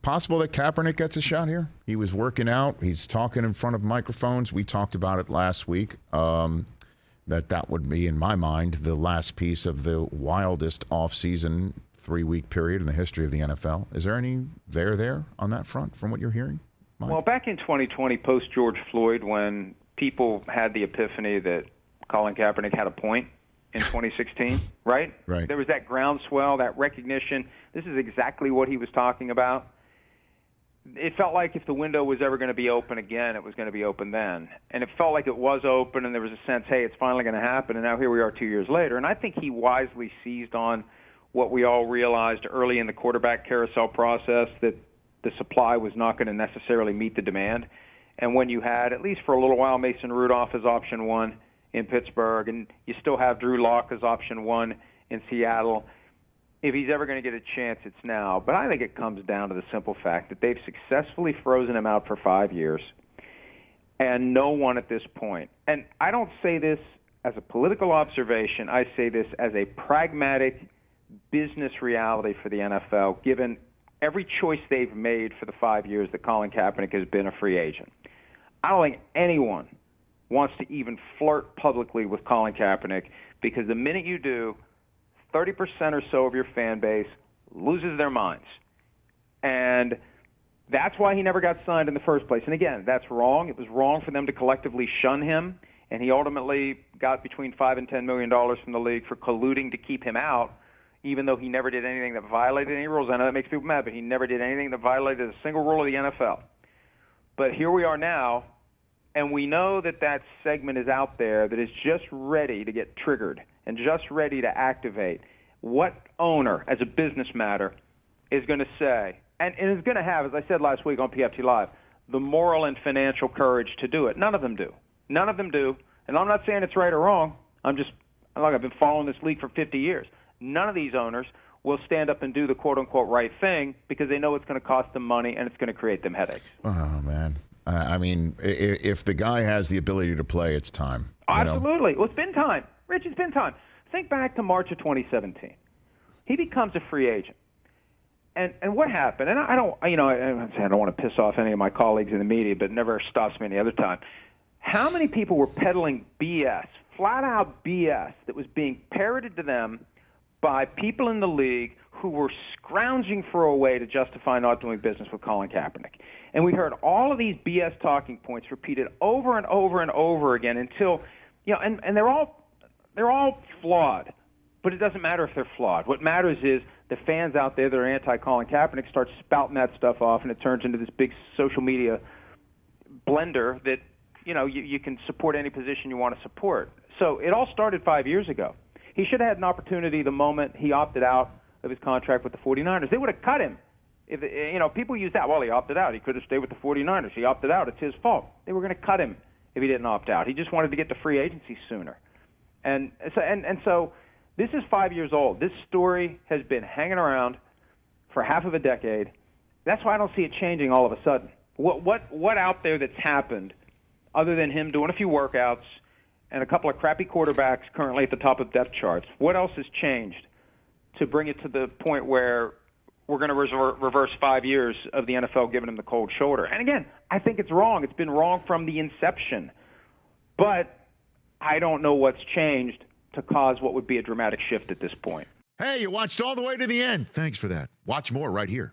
possible that Kaepernick gets a shot here? He was working out. He's talking in front of microphones. We talked about it last week, that would be, in my mind, the last piece of the wildest offseason 3-week period in the history of the NFL. Is there any there on that front from what you're hearing, Mike? Well, back in 2020, post-George Floyd, when people had the epiphany that Colin Kaepernick had a point in 2016, right? Right. There was that groundswell, that recognition. This is exactly what he was talking about. It felt like if the window was ever going to be open again, it was going to be open then. And it felt like it was open, and there was a sense, hey, it's finally going to happen. And now here we are 2 years later. And I think he wisely seized on what we all realized early in the quarterback carousel process, that the supply was not going to necessarily meet the demand. And when you had, at least for a little while, Mason Rudolph as option one in Pittsburgh, and you still have Drew Lock as option one in Seattle, if he's ever going to get a chance, it's now. But I think it comes down to the simple fact that they've successfully frozen him out for 5 years, and no one at this point. And I don't say this as a political observation. I say this as a pragmatic business reality for the NFL, given every choice they've made for the 5 years that Colin Kaepernick has been a free agent. I don't think anyone wants to even flirt publicly with Colin Kaepernick, because the minute you do, 30% or so of your fan base loses their minds. And that's why he never got signed in the first place. And again, that's wrong. It was wrong for them to collectively shun him, and he ultimately got between $5 and $10 million from the league for colluding to keep him out, even though he never did anything that violated any rules. I know that makes people mad, but he never did anything that violated a single rule of the NFL. But here we are now, and we know that that segment is out there that is just ready to get triggered and just ready to activate. What owner, as a business matter, is going to say, and is going to have, as I said last week on PFT Live, the moral and financial courage to do it? None of them do. None of them do. And I'm not saying it's right or wrong. I've been following this league for 50 years. None of these owners will stand up and do the quote-unquote right thing, because they know it's going to cost them money and it's going to create them headaches. Oh, man. I mean, if the guy has the ability to play, it's time. Absolutely. Well, it's been time. Rich, it's been time. Think back to March of 2017. He becomes a free agent. And what happened? And I don't want to piss off any of my colleagues in the media, but it never stops me any other time. How many people were peddling BS, flat-out BS, that was being parroted to them by people in the league who were scrounging for a way to justify not doing business with Colin Kaepernick? And we heard all of these BS talking points repeated over and over and over again until, and they're all flawed, but it doesn't matter if they're flawed. What matters is the fans out there that are anti-Colin Kaepernick start spouting that stuff off, and it turns into this big social media blender that, you can support any position you want to support. So it all started 5 years ago. He should have had an opportunity the moment he opted out of his contract with the 49ers. They would have cut him. If people use that, well, he opted out. He could have stayed with the 49ers. He opted out. It's his fault. They were going to cut him if he didn't opt out. He just wanted to get to free agency sooner. And so this is 5 years old. This story has been hanging around for half of a decade. That's why I don't see it changing all of a sudden. What out there that's happened other than him doing a few workouts and a couple of crappy quarterbacks currently at the top of depth charts? What else has changed to bring it to the point where we're going to reverse 5 years of the NFL giving him the cold shoulder? And again, I think it's wrong. It's been wrong from the inception. But I don't know what's changed to cause what would be a dramatic shift at this point. Hey, you watched all the way to the end. Thanks for that. Watch more right here.